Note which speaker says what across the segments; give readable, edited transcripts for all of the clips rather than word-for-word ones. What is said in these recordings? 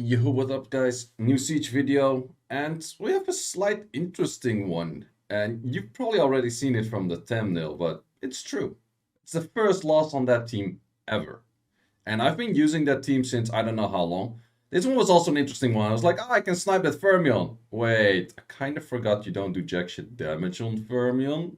Speaker 1: Yo, what up, guys? New Siege video, and we have a slight interesting one. And you've probably already seen it from the thumbnail, but it's true. It's the first loss on that team ever. And I've been using that team since I don't know how long. This one was also an interesting one. I was like, oh, I can snipe that fermion. Wait, I kind of forgot you don't do jack shit damage on fermion.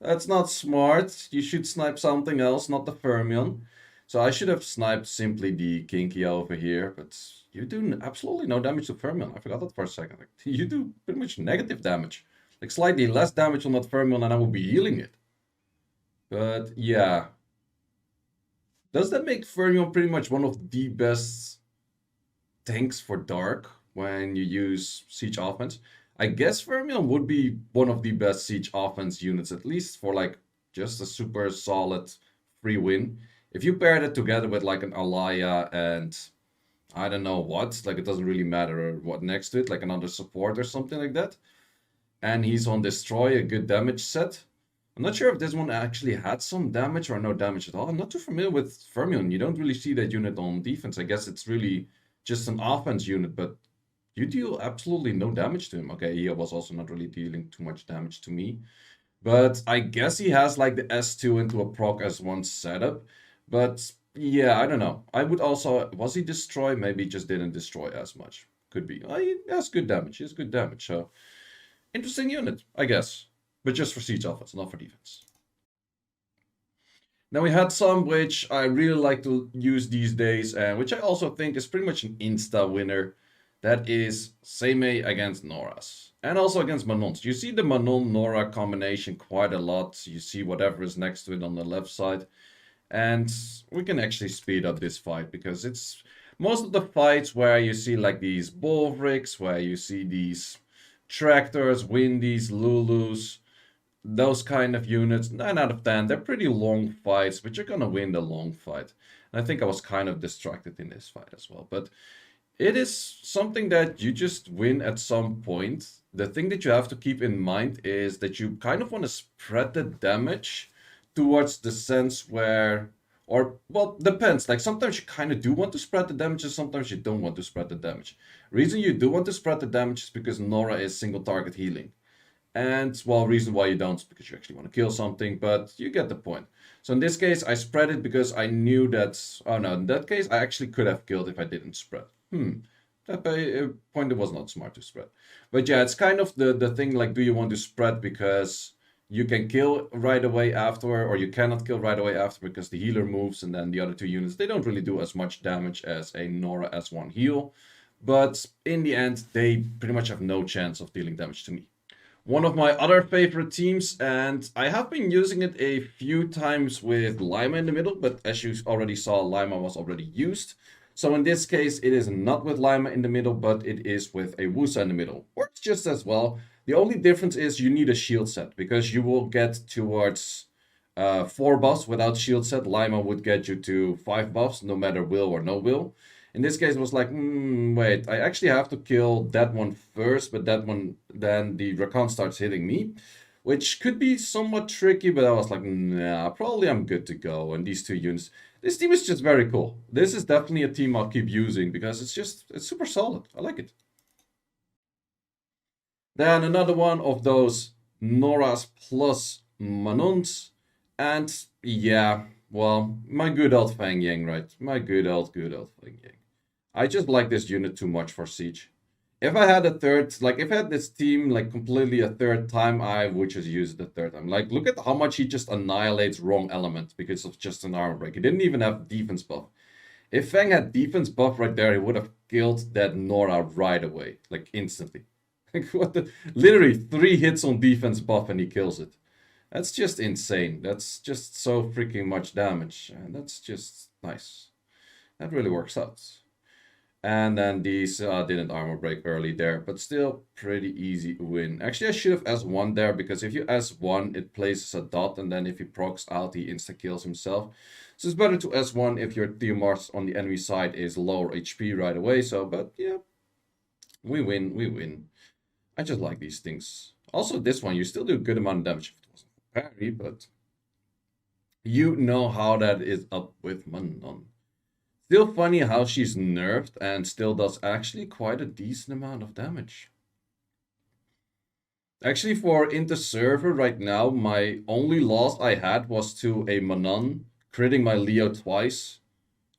Speaker 1: That's not smart. You should snipe something else, not the fermion. So I should have sniped simply the Kinkia over here, but you do absolutely no damage to fermion. I forgot that for a second. Like, you do pretty much negative damage. Like slightly less damage on that fermion and I will be healing it. But yeah. Does that make fermion pretty much one of the best tanks for Dark when you use Siege offense? I guess Fermion would be one of the best Siege offense units, at least for like just a super solid free win. If you pair that together with like an Alaya and I don't know what, like it doesn't really matter what next to it, like another support or something like that. And he's on Destroy, a good damage set. I'm not sure if this one actually had some damage or no damage at all. I'm not too familiar with Fermion. You don't really see that unit on defense. I guess it's really just an offense unit, but you deal absolutely no damage to him. Okay, he was also not really dealing too much damage to me. But I guess he has like the S2 into a proc S1 setup. But yeah, I don't know. I would also... Was he destroy? Maybe he just didn't destroy as much. Could be. He has good damage. He has good damage. So, interesting unit, I guess. But just for siege offense, not for defense. Now we had some which I really like to use these days, and which I also think is pretty much an insta winner. That is Seimei against Nora's. And also against Manon's. You see the Manon-Nora combination quite a lot. You see whatever is next to it on the left side. And we can actually speed up this fight because it's most of the fights where you see like these Bolvricks, where you see these Tractors, Windies, Lulus, those kind of units, 9 out of 10, they're pretty long fights, but you're gonna win the long fight. And I think I was kind of distracted in this fight as well. But it is something that you just win at some point. The thing that you have to keep in mind is that you kind of want to spread the damage towards the sense where, or, well, depends. Like sometimes you kind of do want to spread the damage and sometimes you don't want to spread the damage. Reason you do want to spread the damage is because Nora is single target healing. And, well, reason why you don't is because you actually want to kill something, but you get the point. So in this case, I spread it because I knew that... Oh no, in that case, I actually could have killed if I didn't spread. That point it was not smart to spread. But yeah, it's kind of the thing, like, do you want to spread because you can kill right away after, or you cannot kill right away after because the healer moves, and then the other two units, they don't really do as much damage as a Nora S1 heal. But in the end, they pretty much have no chance of dealing damage to me. One of my other favorite teams, and I have been using it a few times with Lima in the middle, but as you already saw, Lima was already used. So in this case, it is not with Lima in the middle, but it is with a Woosa in the middle. Works just as well. The only difference is you need a shield set, because you will get towards 4 buffs without shield set. Lima would get you to 5 buffs, no matter will or no will. In this case, it was like, wait, I actually have to kill that one first, but that one, then the Rakan starts hitting me, which could be somewhat tricky, but I was like, nah, probably I'm good to go. And these two units, this team is just very cool. This is definitely a team I'll keep using because it's super solid. I like it. Then another one of those Noras plus Manons. And yeah, well, my good old Feng Yan, right? My good old Feng Yan. I just like this unit too much for Siege. If I had a third, like if I had this team like completely a third time, I would just use it the third time. Like, look at how much he just annihilates wrong element because of just an armor break. He didn't even have defense buff. If Feng had defense buff right there, he would have killed that Nora right away, like instantly. Like what the? Literally 3 hits on defense buff and he kills it. That's just insane. That's just so freaking much damage, and that's just nice. That really works out. And then these didn't armor break early there, but still pretty easy win. Actually, I should have S1 there, because if you S1, it places a dot, and then if he procs out, he insta-kills himself. So it's better to S1 if your Tiamat on the enemy side is lower HP right away. So, but yeah, we win, we win. I just like these things. Also, this one, you still do a good amount of damage if it wasn't for parry, but you know how that is up with Manon. Still funny how she's nerfed and still does actually quite a decent amount of damage. Actually, for inter-server right now, my only loss I had was to a Manon critting my Leo twice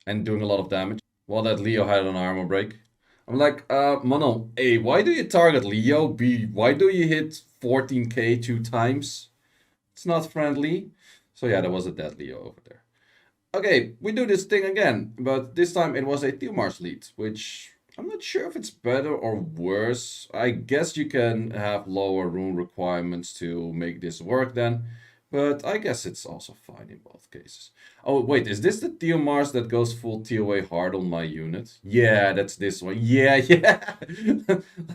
Speaker 1: and doing a lot of damage, while that Leo had an armor break. I'm like, Manon, A, why do you target Leo? B, why do you hit 14k 2 times? It's not friendly. So yeah, there was a dead Leo over there. Okay, we do this thing again, but this time it was a Theomars lead, which I'm not sure if it's better or worse. I guess you can have lower rune requirements to make this work then, but I guess it's also fine in both cases. Oh, wait, is this the Theomars that goes full TOA hard on my unit? Yeah, that's this one. Yeah, yeah.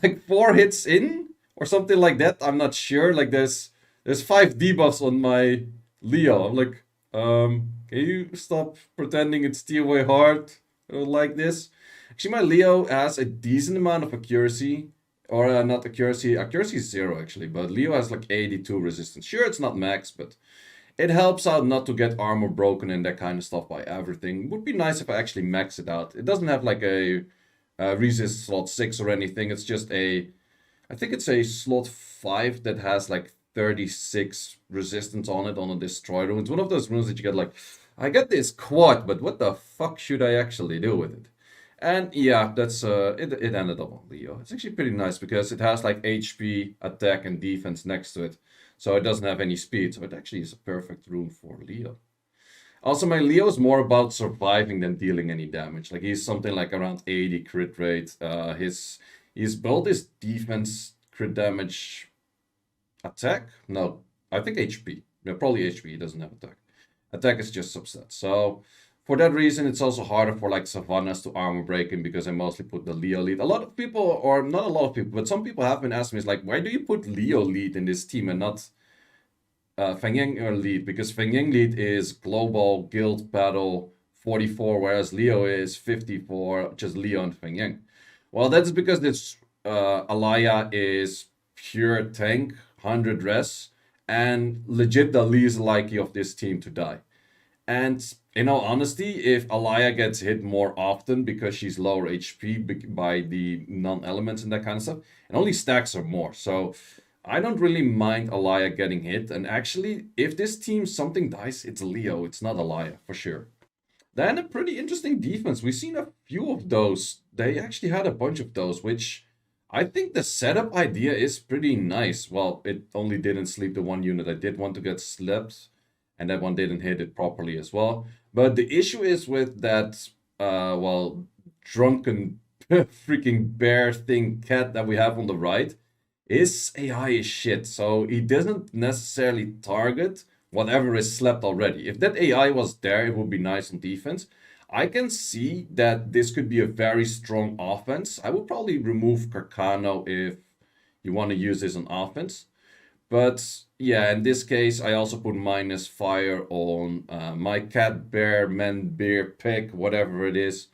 Speaker 1: Like 4 hits in or something like that. I'm not sure. Like there's 5 debuffs on my Leo. I'm like, can you stop pretending it's TOA hard like this? Actually, my Leo has a decent amount of accuracy. Or not accuracy. Accuracy is 0 actually, but Leo has like 82 resistance. Sure, it's not max, but it helps out not to get armor broken and that kind of stuff by everything. Would be nice if I actually max it out. It doesn't have like a resist slot 6 or anything. It's just a, I think it's a slot 5 that has like 36 resistance on it on a destroy rune. It's one of those runes that you get like, I get this quad, but what the fuck should I actually do with it? And yeah, that's it ended up on Leo. It's actually pretty nice because it has like HP, attack, and defense next to it. So it doesn't have any speed. So it actually is a perfect rune for Leo. Also, my Leo is more about surviving than dealing any damage. Like he's something like around 80 crit rate. His build is defense, crit damage, attack. No, I think HP. Yeah, probably HP. He doesn't have attack. Attack is just subset. So for that reason, it's also harder for like Savannahs to armor break him because I mostly put the Leo lead. A lot of people, or not a lot of people, but some people have been asking me, it's like, why do you put Leo lead in this team and not Feng Yan lead? Because Feng Yan lead is global guild battle 44, whereas Leo is 54, just Leo and Feng Yan. Well, that's because this Alaya is pure tank, 100 res, and legit the least likely of this team to die. And in all honesty, if Alaya gets hit more often because she's lower HP by the non-elements and that kind of stuff, it only stacks her more. So I don't really mind Alaya getting hit. And actually, if this team something dies, it's Leo. It's not Alaya, for sure. Then a pretty interesting defense. We've seen a few of those. They actually had a bunch of those, which I think the setup idea is pretty nice. Well, it only didn't sleep the one unit I did want to get slept, and that one didn't hit it properly as well. But the issue is with that, well, drunken freaking bear thing cat that we have on the right. His AI is shit, so he doesn't necessarily target whatever is slept already. If that AI was there, it would be nice on defense. I can see that this could be a very strong offense. I would probably remove Carcano if you want to use this on offense. But yeah, in this case, I also put minus fire on my cat, bear, man, bear, pig, whatever it is.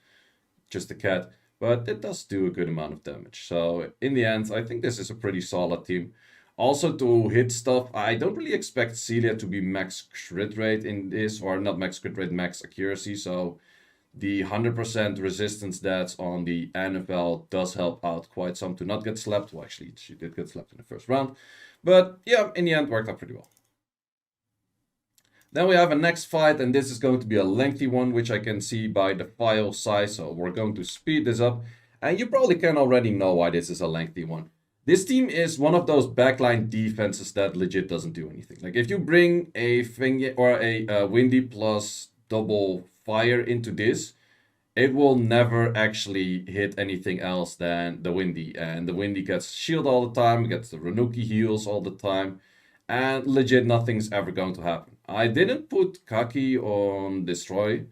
Speaker 1: Just a cat. But it does do a good amount of damage. So in the end, I think this is a pretty solid team. Also to hit stuff, I don't really expect Celia to be max crit rate in this, or not max crit rate, max accuracy. So the 100% resistance that's on the NFL does help out quite some to not get slapped. Well, actually, she did get slapped in the first round. But yeah, in the end, worked out pretty well. Then we have a next fight, and this is going to be a lengthy one, which I can see by the file size. So we're going to speed this up. And you probably can already know why this is a lengthy one. This team is one of those backline defenses that legit doesn't do anything. Like if you bring a Feng or a Windy plus double fire into this, it will never actually hit anything else than the Windy. And the Windy gets shield all the time, gets the Renuki heals all the time, and legit nothing's ever going to happen. I didn't put Kaki on Destroy.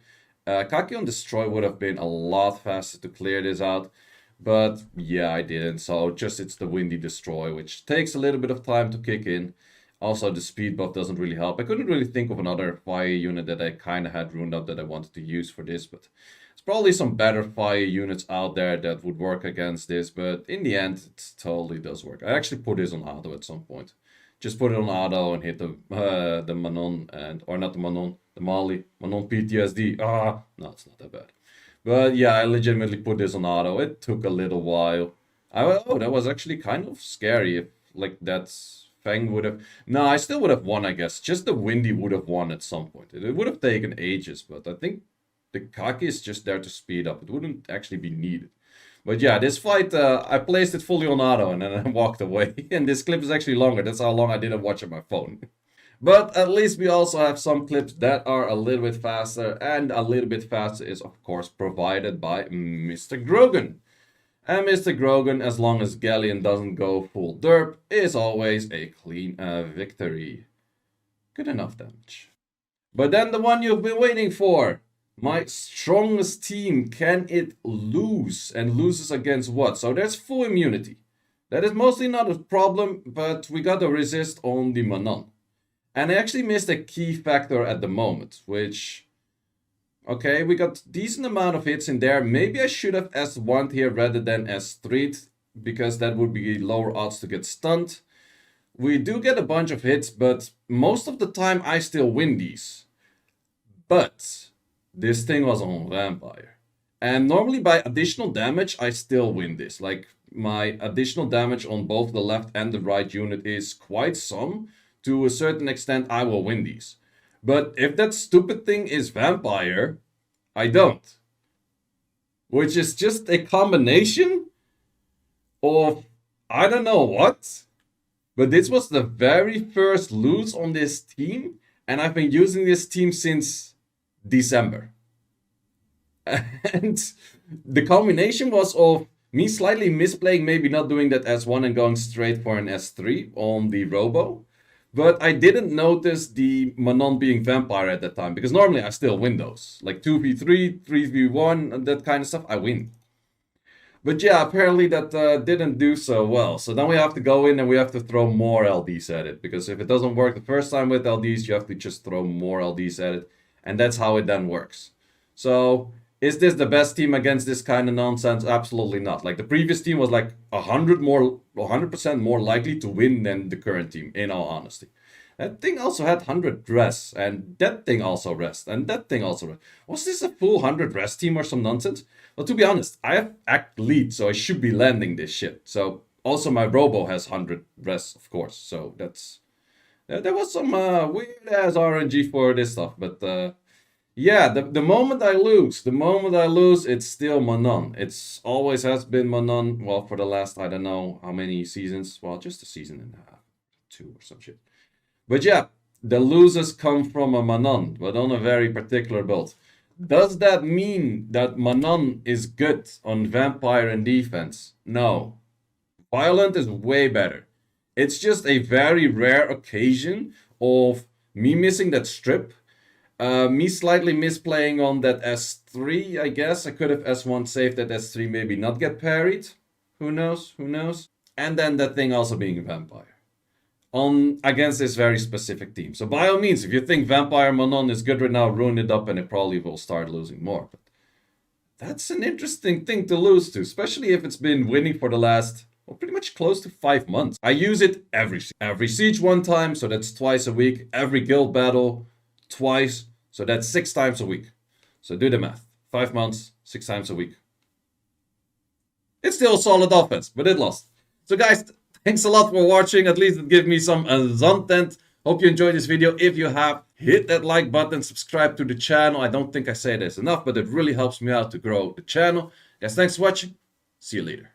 Speaker 1: Kaki on Destroy would have been a lot faster to clear this out. But yeah, I didn't. So just it's the Windy Destroy, which takes a little bit of time to kick in. Also, the speed buff doesn't really help. I couldn't really think of another fire unit that I kind of had runed up that I wanted to use for this, but there's probably some better fire units out there that would work against this, but in the end, it totally does work. I actually put this on auto at some point. Just put it on auto and hit the Manon, and or not the Manon, the Molly, Manon PTSD. No, it's not that bad. But yeah, I legitimately put this on auto. It took a little while. Oh, that was actually kind of scary. If like that's Feng would have. No, I still would have won, I guess. Just the Windy would have won at some point. It would have taken ages, but I think the Kaki is just there to speed up. It wouldn't actually be needed. But yeah, this fight, I placed it fully on auto and then I walked away. And this clip is actually longer. That's how long I didn't watch on my phone. But at least we also have some clips that are a little bit faster. And a little bit faster is, of course, provided by Mr. Grogan. And Mr. Grogan, as long as Galleon doesn't go full derp, is always a clean victory. Good enough damage. But then the one you've been waiting for. My strongest team, can it lose? And loses against what? So there's full immunity. That is mostly not a problem, but we got to resist on the Manon. And I actually missed a key factor at the moment, which... Okay, we got decent amount of hits in there. Maybe I should have S1'd here rather than S3'd, because that would be lower odds to get stunned. We do get a bunch of hits, but most of the time I still win these. But this thing was on Vampire. And normally by additional damage, I still win this. Like, my additional damage on both the left and the right unit is quite some. To a certain extent, I will win these. But if that stupid thing is Vampire, I don't. Which is just a combination of I don't know what. But this was the very first lose on this team. And I've been using this team since December. And the combination was of me slightly misplaying, maybe not doing that S1 and going straight for an S3 on the Robo. But I didn't notice the Manon being Vampire at that time, because normally I still win those. Like 2v3, 3v1, and that kind of stuff, I win. But yeah, apparently that didn't do so well. So then we have to go in and we have to throw more LDs at it. Because if it doesn't work the first time with LDs, you have to just throw more LDs at it. And that's how it then works. So, is this the best team against this kind of nonsense? Absolutely not. Like, the previous team was like 100% more likely to win than the current team, in all honesty. That thing also had 100 rest, and that thing also rest, and that thing also rest. Was this a full 100 rest team or some nonsense? Well, to be honest, I have act lead, so I should be landing this shit. So, also my Robo has 100 rest, of course. So, that's... There was some weird-ass RNG for this stuff, but... yeah, the moment I lose, it's still Manon. It's always has been Manon, well, for the last, I don't know how many seasons. Well, just a season and a half. 2 or some shit. But yeah, the losers come from a Manon, but on a very particular build. Does that mean that Manon is good on Vampire and defense? No. Violent is way better. It's just a very rare occasion of me missing that strip. Me slightly misplaying on that S3, I guess. I could have S1 saved that S3, maybe not get parried. Who knows? Who knows? And then that thing also being a Vampire. Against this very specific team. So by all means, if you think Vampire Manon is good right now, ruin it up and it probably will start losing more. But that's an interesting thing to lose to, especially if it's been winning for the last, well, pretty much close to 5 months. I use it every siege 1 time, so that's twice a week. Every guild battle, twice. So that's 6 times a week. So do the math. 5 months, 6 times a week. It's still a solid offense, but it lost. So guys, thanks a lot for watching. At least it gave me some content. Hope you enjoyed this video. If you have, hit that like button, subscribe to the channel. I don't think I say this enough, but it really helps me out to grow the channel. Guys, thanks for watching. See you later.